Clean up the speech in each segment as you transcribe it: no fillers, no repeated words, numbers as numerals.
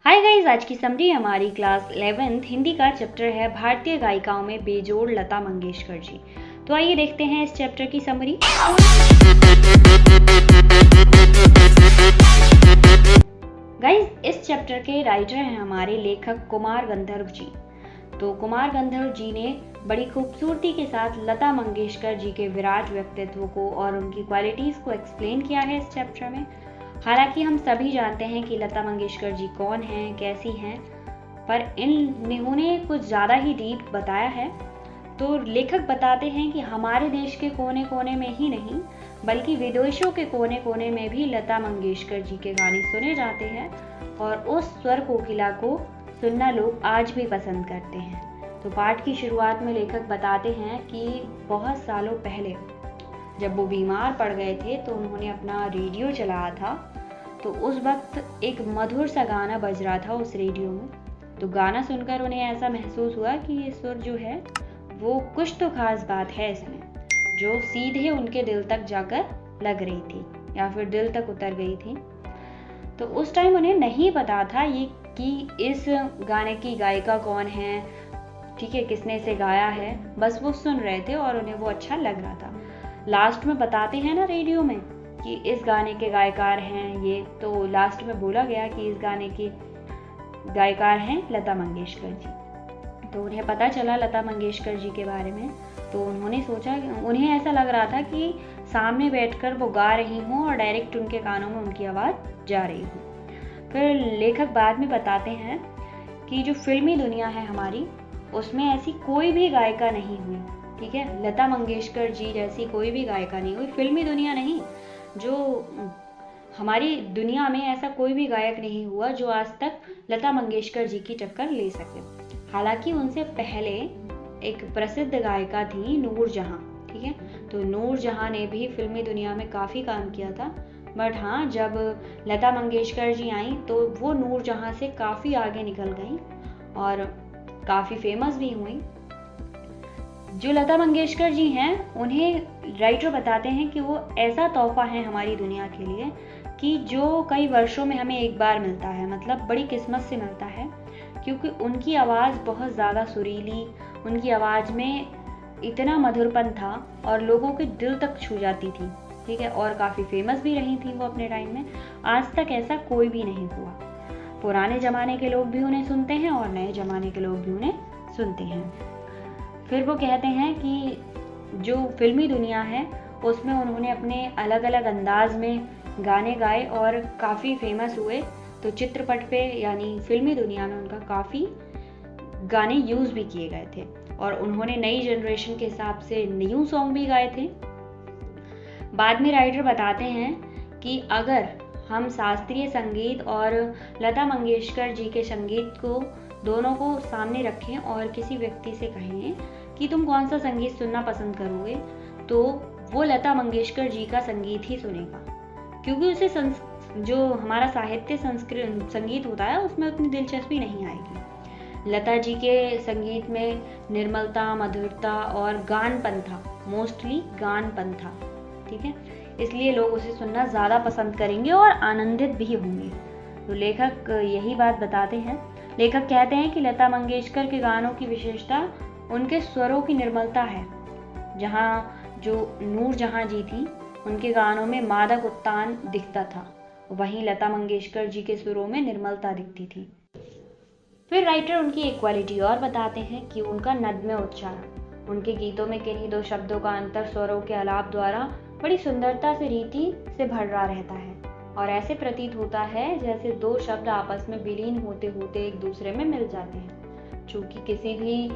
Hi guys, आज की summary हमारी क्लास 11th हिंदी का चैप्टर है भारतीय गायिकाओं में बेजोड़ लता मंगेशकर जी। तो आइए देखते हैं इस चैप्टर की समरी। गाइस, इस चैप्टर के राइटर हैं हमारे लेखक कुमार गंधर्व जी। तो कुमार गंधर्व जी ने बड़ी खूबसूरती के साथ लता मंगेशकर जी के विराट व्यक्तित्व को और उनकी क्वालिटीज को एक्सप्लेन किया है इस चैप्टर में। हालांकि हम सभी जानते हैं कि लता मंगेशकर जी कौन हैं, कैसी हैं, पर इन्होंने कुछ ज़्यादा ही डीप बताया है। तो लेखक बताते हैं कि हमारे देश के कोने कोने में ही नहीं बल्कि विदेशों के कोने कोने में भी लता मंगेशकर जी के गाने सुने जाते हैं और उस स्वर कोकिला को सुनना लोग आज भी पसंद करते हैं। तो पाठ की शुरुआत में लेखक बताते हैं कि बहुत सालों पहले जब वो बीमार पड़ गए थे तो उन्होंने अपना रेडियो चलाया था। तो उस वक्त एक मधुर सा गाना बज रहा था उस रेडियो में। तो गाना सुनकर उन्हें ऐसा महसूस हुआ कि ये सुर जो है वो कुछ तो खास बात है इसमें, जो सीधे उनके दिल तक जाकर लग रही थी या फिर दिल तक उतर गई थी। तो उस टाइम उन्हें नहीं पता था ये कि इस गाने की गायिका कौन है, ठीक है, किसने इसे गाया है। बस वो सुन रहे थे और उन्हें वो अच्छा लग रहा था। लास्ट में बताते हैं ना रेडियो में कि इस गाने के गायकार हैं ये, तो लास्ट में बोला गया कि इस गाने के गायकार हैं लता मंगेशकर जी। तो उन्हें पता चला लता मंगेशकर जी के बारे में। तो उन्होंने सोचा, उन्हें ऐसा लग रहा था कि सामने बैठकर वो गा रही हूँ और डायरेक्ट उनके कानों में उनकी आवाज़ जा रही हूँ। फिर लेखक बाद में बताते हैं कि जो फिल्मी दुनिया है हमारी, उसमें ऐसी कोई भी गायिका नहीं हुई, ठीक है, लता मंगेशकर जी जैसी कोई भी गायिका नहीं हुई। फिल्मी दुनिया नहीं, जो हमारी दुनिया में ऐसा कोई भी गायक नहीं हुआ जो आज तक लता मंगेशकर जी की टक्कर ले सके। हालांकि उनसे पहले एक प्रसिद्ध गायिका थी नूरजहां, ठीक है। तो नूरजहां ने भी फिल्मी दुनिया में काफ़ी काम किया था। बट हाँ, जब लता मंगेशकर जी आई तो वो नूरजहां से काफ़ी आगे निकल गई और काफ़ी फेमस भी हुई। जो लता मंगेशकर जी हैं, उन्हें राइटर बताते हैं कि वो ऐसा तोहफा है हमारी दुनिया के लिए कि जो कई वर्षों में हमें एक बार मिलता है, मतलब बड़ी किस्मत से मिलता है, क्योंकि उनकी आवाज़ बहुत ज़्यादा सुरीली, उनकी आवाज़ में इतना मधुरपन था और लोगों के दिल तक छू जाती थी, ठीक है, और काफ़ी फेमस भी रही थी वो अपने टाइम में। आज तक ऐसा कोई भी नहीं हुआ। पुराने ज़माने के लोग भी उन्हें सुनते हैं और नए ज़माने के लोग भी उन्हें सुनते हैं। फिर वो कहते हैं कि जो फिल्मी दुनिया है उसमें उन्होंने अपने अलग अलग अंदाज में गाने गाए और काफ़ी फेमस हुए। तो चित्रपट पे यानी फिल्मी दुनिया में उनका काफ़ी गाने यूज़ भी किए गए थे और उन्होंने नई जनरेशन के हिसाब से न्यू सॉन्ग भी गाए थे। बाद में राइटर बताते हैं कि अगर हम शास्त्रीय संगीत और लता मंगेशकर जी के संगीत को दोनों को सामने रखें और किसी व्यक्ति से कहें कि तुम कौन सा संगीत सुनना पसंद करोगे, तो वो लता मंगेशकर जी का संगीत ही सुनेगा, क्योंकि उसे जो हमारा साहित्य संगीत होता है उसमें उतनी दिलचस्पी नहीं आएगी। लता जी के संगीत में निर्मलता, मधुरता और गानपन था, मोस्टली गानपन था, ठीक है, इसलिए लोग उसे सुनना ज़्यादा पसंद करेंगे और आनंदित भी होंगे। तो लेखक यही बात बताते हैं। लेखक कहते हैं कि लता मंगेशकर के गानों की विशेषता उनके स्वरों की निर्मलता है। जहाँ जो नूरजहां जी थी उनके गानों में मादक उत्तान दिखता था, वहीं लता मंगेशकर जी के सुरों में निर्मलता दिखती थी। फिर राइटर उनकी एक क्वालिटी और बताते हैं कि उनका नद्य उच्चारण, उनके गीतों में किन्हीं दो शब्दों का अंतर स्वरों के आलाप द्वारा बड़ी सुंदरता से रीति से भरा रहता है और ऐसे प्रतीत होता है जैसे दो शब्द आपस में विलीन होते होते एक दूसरे में मिल जाते हैं। चूँकि किसी भी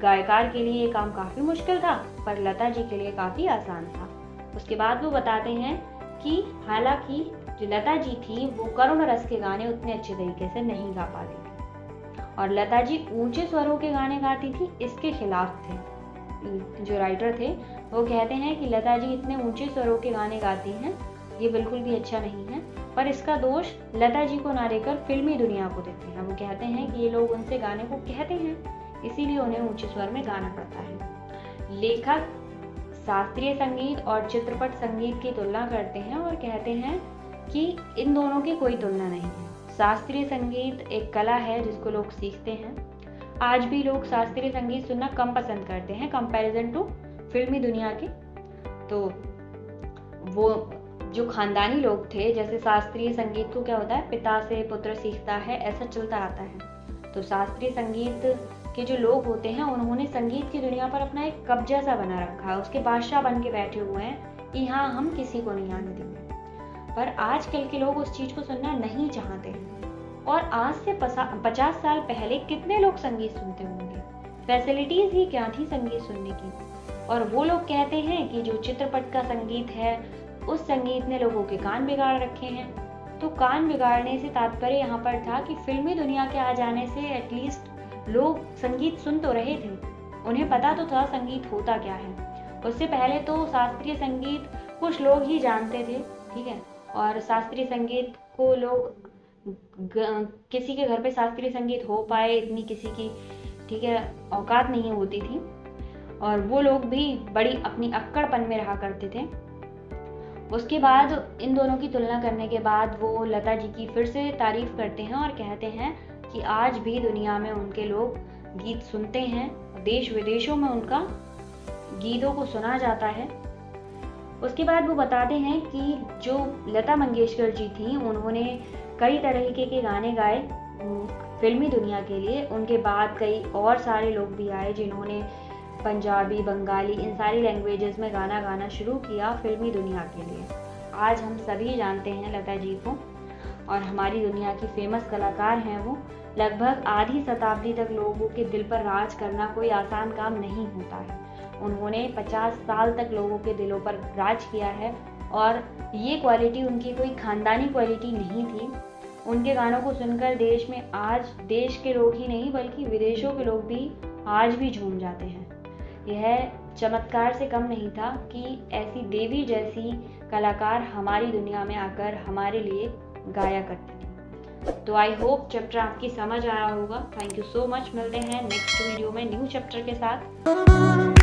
गायकार के लिए ये काम काफ़ी मुश्किल था, पर लता जी के लिए काफ़ी आसान था। उसके बाद वो बताते हैं कि हालांकि जो लता जी थी वो करुण रस के गाने उतने अच्छे तरीके से नहीं गा पाती थी और लता जी ऊंचे स्वरों के गाने गाती थी, इसके खिलाफ थे। जो राइटर थे वो कहते हैं कि लता जी इतने ऊंचे स्वरों के गाने गाती हैं, ये बिल्कुल भी अच्छा नहीं है, पर इसका दोष लता जी को ना देकर फिल्मी दुनिया को देते हैं। वो कहते हैं कि ये लोग उनसे गाने को कहते हैं, इसीलिए उन्हें ऊंचे स्वर में गाना पड़ता है। लेखक शास्त्रीय संगीत और चित्रपट संगीत की तुलना करते हैं और कहते हैं कि इन दोनों की कोई तुलना नहीं है। शास्त्रीय संगीत एक कला है जिसको लोग सीखते हैं। आज भी लोग शास्त्रीय संगीत सुनना कम पसंद करते हैं कंपैरिजन टू फिल्मी दुनिया के। तो वो जो खानदानी लोग थे, जैसे शास्त्रीय संगीत को क्या होता है, पिता से पुत्र सीखता है, ऐसा चलता आता है। तो शास्त्रीय संगीत के जो लोग होते हैं उन्होंने संगीत की दुनिया पर अपना एक कब्जा सा बना रखा है, उसके बादशाह बन के बैठे हुए हैं कि हाँ हम किसी को नहीं आने देंगे। पर आजकल के लोग उस चीज को सुनना नहीं चाहते हैं। और आज से 50 साल पहले कितने लोग संगीत सुनते होंगे, फैसिलिटीज ही क्या थी संगीत सुनने की। और वो लोग कहते हैं कि जो चित्रपट का संगीत है उस संगीत ने लोगों के कान बिगाड़ रखे हैं। तो कान बिगाड़ने से तात्पर्य यहाँ पर था कि फिल्मी दुनिया के आ जाने से एटलीस्ट लोग संगीत सुन तो रहे थे, उन्हें पता तो था संगीत होता क्या है। उससे पहले तो शास्त्रीय संगीत कुछ लोग ही जानते थे, ठीक है। और शास्त्रीय संगीत को लोग किसी के घर पे शास्त्रीय संगीत हो पाए इतनी किसी की, ठीक है, औकात नहीं होती थी। और वो लोग भी बड़ी अपनी अक्कड़पन में रहा करते थे। उसके बाद इन दोनों की तुलना करने के बाद वो लता जी की फिर से तारीफ करते हैं और कहते हैं कि आज भी दुनिया में उनके लोग गीत सुनते हैं, देश विदेशों में उनका गीतों को सुना जाता है। उसके बाद वो बताते हैं कि जो लता मंगेशकर जी थी उन्होंने कई तरीके के गाने गाए फिल्मी दुनिया के लिए। उनके बाद कई और सारे लोग भी आए जिन्होंने पंजाबी, बंगाली, इन सारी लैंग्वेजेस में गाना गाना शुरू किया फिल्मी दुनिया के लिए। आज हम सभी जानते हैं लता जी को और हमारी दुनिया की फेमस कलाकार हैं वो। लगभग आधी शताब्दी तक लोगों के दिल पर राज करना कोई आसान काम नहीं होता है। उन्होंने 50 साल तक लोगों के दिलों पर राज किया है और ये क्वालिटी उनकी कोई खानदानी क्वालिटी नहीं थी। उनके गानों को सुनकर देश में आज देश के लोग ही नहीं बल्कि विदेशों के लोग भी आज भी झूम जाते हैं। यह चमत्कार से कम नहीं था कि ऐसी देवी जैसी कलाकार हमारी दुनिया में आकर हमारे लिए गाया करती थी। तो आई होप चैप्टर आपकी समझ आया होगा। Thank you so much. मिलते हैं नेक्स्ट वीडियो में न्यू चैप्टर के साथ।